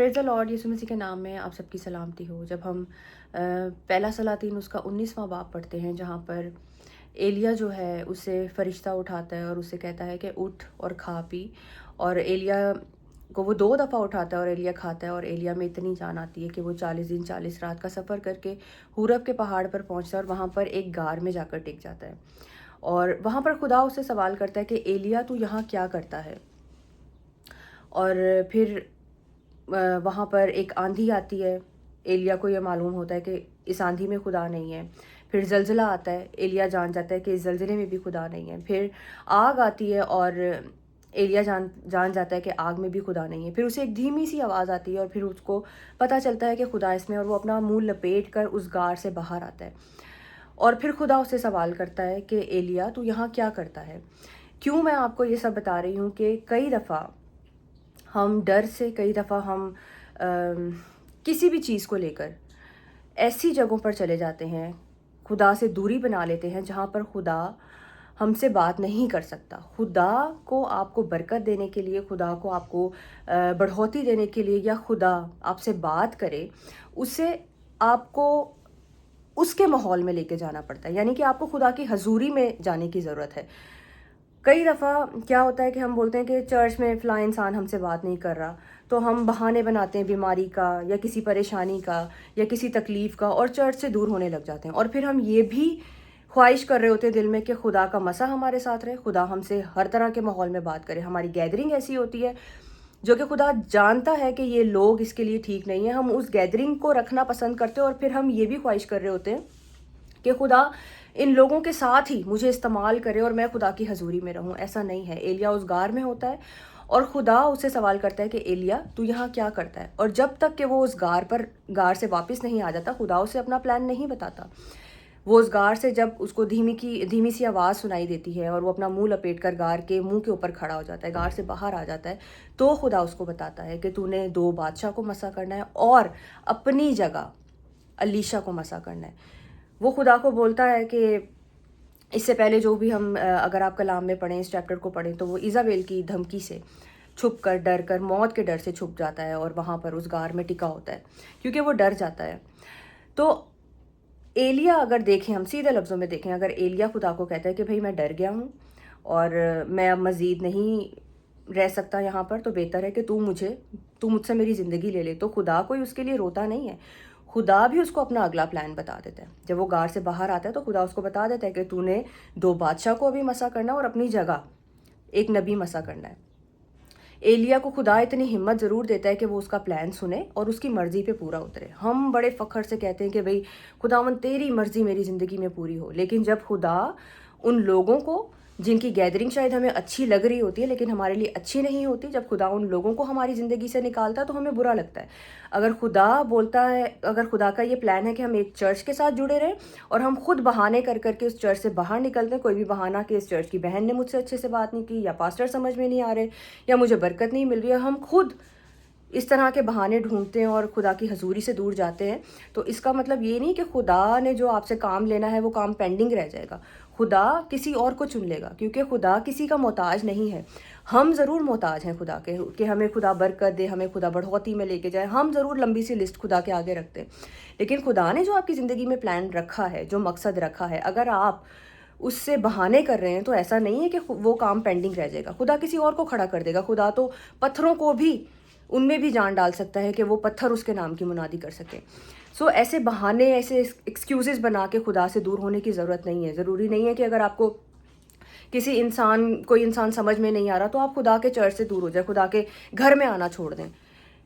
Praise the Lord, यीशु मसीह के नाम में आप सबकी सलामती हो। जब हम पहला सलातीन उसका 19वां बाब पढ़ते हैं, जहाँ पर एलिया जो है उसे फरिश्ता उठाता है और उसे कहता है कि उठ और खा पी। और एलिया को वो 2 दफ़ा उठाता है और एलिया खाता है, और एलिया में इतनी जान आती है कि वो 40 दिन 40 रात का सफ़र करके हुरब के पहाड़ पर पहुँचता है और वहाँ पर एक गार में जाकर टिक जाता है। और वहाँ पर खुदा उससे सवाल करता है कि एलिया तू यहाँ क्या करता है? और फिर वहाँ पर एक आंधी आती है। एलिया को ये मालूम होता है कि इस आंधी में खुदा नहीं है। फिर ज़लज़ला आता है, एलिया जान जाता है कि इस ज़लज़ले में भी खुदा नहीं है। फिर आग आती है और एलिया जान जाता है कि आग में भी खुदा नहीं है। फिर उसे एक धीमी सी आवाज़ आती है और फिर उसको पता चलता है कि खुदा इसमें, और वो अपना मुँह लपेट कर उस गार से बाहर आता है। और फिर खुदा उससे सवाल करता है कि एलिया तू यहाँ क्या करता है? क्यों मैं आपको ये सब बता रही हूँ कि कई दफ़ा हम डर से, कई दफ़ा हम किसी भी चीज़ को लेकर ऐसी जगहों पर चले जाते हैं, खुदा से दूरी बना लेते हैं जहाँ पर खुदा हमसे बात नहीं कर सकता। खुदा को आपको बरकत देने के लिए, खुदा को आपको बढ़ोतरी देने के लिए, या खुदा आपसे बात करे, उसे आपको उसके माहौल में लेके जाना पड़ता है। यानी कि आपको खुदा की हजूरी में जाने की ज़रूरत है। कई दफ़ा क्या होता है कि हम बोलते हैं कि चर्च में फ़लाँ इंसान हमसे बात नहीं कर रहा, तो हम बहाने बनाते हैं बीमारी का या किसी परेशानी का या किसी तकलीफ़ का, और चर्च से दूर होने लग जाते हैं। और फिर हम ये भी ख्वाहिश कर रहे होते हैं दिल में कि खुदा का मसा हमारे साथ रहे, खुदा हमसे हर तरह के माहौल में बात करे। हमारी गैदरिंग ऐसी होती है जो कि खुदा जानता है कि ये लोग इसके लिए ठीक नहीं है, हम उस गैदरिंग को रखना पसंद करते हैं। और फिर हम ये भी ख्वाहिश कर रहे होते हैं कि खुदा इन लोगों के साथ ही मुझे इस्तेमाल करे और मैं खुदा की हजूरी में रहूं। ऐसा नहीं है। एलिया उस गार में होता है और खुदा उससे सवाल करता है कि एलिया तू यहाँ क्या करता है? और जब तक कि वो उस गार से वापस नहीं आ जाता, खुदा उसे अपना प्लान नहीं बताता। वो उस गार से जब उसको धीमी सी आवाज़ सुनाई देती है और वो अपना मुंह लपेट कर गार के मुंह के ऊपर खड़ा हो जाता है, गार से बाहर आ जाता है, तो खुदा उसको बताता है कि तूने 2 बादशाह को मसा करना है और अपनी जगह अलीशा को मसा करना है। वो खुदा को बोलता है कि इससे पहले जो भी हम अगर आप कलाम में पढ़ें, इस चैप्टर को पढ़ें, तो वो इज़ाबेल की धमकी से छुप कर, डर कर, मौत के डर से छुप जाता है और वहाँ पर उस गार में टिका होता है क्योंकि वो डर जाता है। तो एलिया, अगर देखें, हम सीधे लफ्ज़ों में देखें, अगर एलिया खुदा को कहता है कि भाई मैं डर गया हूँ और मैं अब मज़ीद नहीं रह सकता यहाँ पर, तो बेहतर है कि तू मुझसे मेरी ज़िंदगी ले ले, तो खुदा कोई उसके लिए रोता नहीं है। खुदा भी उसको अपना अगला प्लान बता देता है। जब वो गार से बाहर आता है तो खुदा उसको बता देता है कि तूने 2 बादशाह को अभी मसा करना है और अपनी जगह एक नबी मसा करना है। एलिया को खुदा इतनी हिम्मत ज़रूर देता है कि वो उसका प्लान सुने और उसकी मर्ज़ी पे पूरा उतरे। हम बड़े फ़ख्र से कहते हैं कि भाई खुदावंद तेरी मर्ज़ी मेरी ज़िंदगी में पूरी हो, लेकिन जब खुदा उन लोगों को, जिनकी गैदरिंग शायद हमें अच्छी लग रही होती है लेकिन हमारे लिए अच्छी नहीं होती, जब खुदा उन लोगों को हमारी ज़िंदगी से निकालता है तो हमें बुरा लगता है। अगर खुदा बोलता है, अगर खुदा का ये प्लान है कि हम एक चर्च के साथ जुड़े रहें और हम खुद बहाने कर करके उस चर्च से बाहर निकलते हैं, कोई भी बहाना कि इस चर्च की बहन ने मुझसे अच्छे से बात नहीं की, या पास्टर समझ में नहीं आ रहे, या मुझे बरकत नहीं मिल रही है, हम खुद इस तरह के बहाने ढूंढते हैं और खुदा की हजूरी से दूर जाते हैं, तो इसका मतलब ये नहीं कि खुदा ने जो आपसे काम लेना है वो काम पेंडिंग रह जाएगा। खुदा किसी और को चुन लेगा, क्योंकि खुदा किसी का मोहताज नहीं है। हम ज़रूर मोहताज हैं खुदा के कि हमें खुदा बरकत दे, हमें खुदा बढ़ोतरी में लेके जाए। हम ज़रूर लंबी सी लिस्ट खुदा के आगे रखते हैं, लेकिन खुदा ने जो आपकी ज़िंदगी में प्लान रखा है, जो मकसद रखा है, अगर आप उससे बहाने कर रहे हैं तो ऐसा नहीं है कि वो काम पेंडिंग रह जाएगा। खुदा किसी और को खड़ा कर देगा। खुदा तो पत्थरों को भी, उनमें भी जान डाल सकता है कि वो पत्थर उसके नाम की मुनादी कर सके। सो ऐसे बहाने, ऐसे एक्सक्यूज़ेस बना के खुदा से दूर होने की ज़रूरत नहीं है। ज़रूरी नहीं है कि अगर आपको कोई इंसान समझ में नहीं आ रहा तो आप खुदा के चर्च से दूर हो जाए, खुदा के घर में आना छोड़ दें।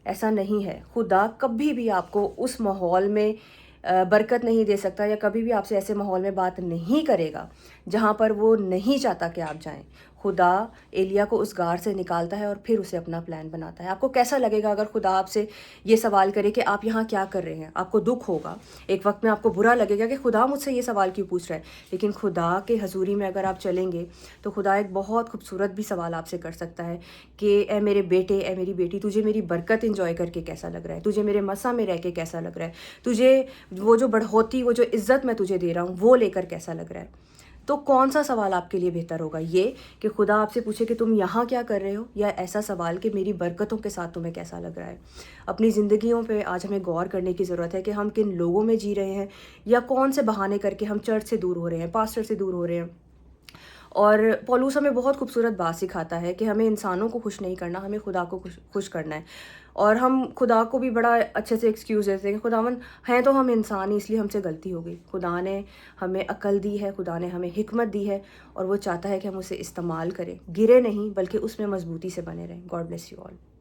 ऐसा नहीं है। खुदा कभी भी आपको उस माहौल में बरकत नहीं दे सकता, या कभी भी आपसे ऐसे माहौल में बात नहीं करेगा जहाँ पर वो नहीं चाहता कि आप जाएं। खुदा एलिया को उस गार से निकालता है और फिर उसे अपना प्लान बनाता है। आपको कैसा लगेगा अगर खुदा आपसे ये सवाल करे कि आप यहाँ क्या कर रहे हैं? आपको दुख होगा, एक वक्त में आपको बुरा लगेगा कि खुदा मुझसे ये सवाल क्यों पूछ रहा है। लेकिन खुदा के हजूरी में अगर आप चलेंगे तो खुदा एक बहुत खूबसूरत भी सवाल आपसे कर सकता है कि ए मेरे बेटे, ए मेरी बेटी, तुझे मेरी बरकत इंजॉय करके कैसा लग रहा है? तुझे मेरे मसा में रह के कैसा लग रहा है? तुझे वो जो बढ़ोतरी, वो जो इज़्ज़त मैं तुझे दे रहा हूँ वो लेकर कैसा लग रहा है? تو کون سا سوال آپ کے لیے بہتر ہوگا؟ یہ کہ خدا آپ سے پوچھے کہ تم یہاں کیا کر رہے ہو، یا ایسا سوال کہ میری برکتوں کے ساتھ تمہیں کیسا لگ رہا ہے؟ اپنی زندگیوں پہ آج ہمیں غور کرنے کی ضرورت ہے کہ ہم کن لوگوں میں جی رہے ہیں، یا کون سے بہانے کر کے ہم چرچ سے دور ہو رہے ہیں، پاسٹر سے دور ہو رہے ہیں۔ اور پولوس ہمیں بہت خوبصورت بات سکھاتا ہے کہ ہمیں انسانوں کو خوش نہیں کرنا، ہمیں خدا کو خوش کرنا ہے۔ اور ہم خدا کو بھی بڑا اچھے سے ایکسکیوز دیتے ہیں کہ خداوند ہیں تو ہم انسان ہی، اس لیے ہم سے غلطی ہو گئی۔ خدا نے ہمیں عقل دی ہے، خدا نے ہمیں حکمت دی ہے، اور وہ چاہتا ہے کہ ہم اسے استعمال کریں، گرے نہیں بلکہ اس میں مضبوطی سے بنے رہیں۔ God bless you all.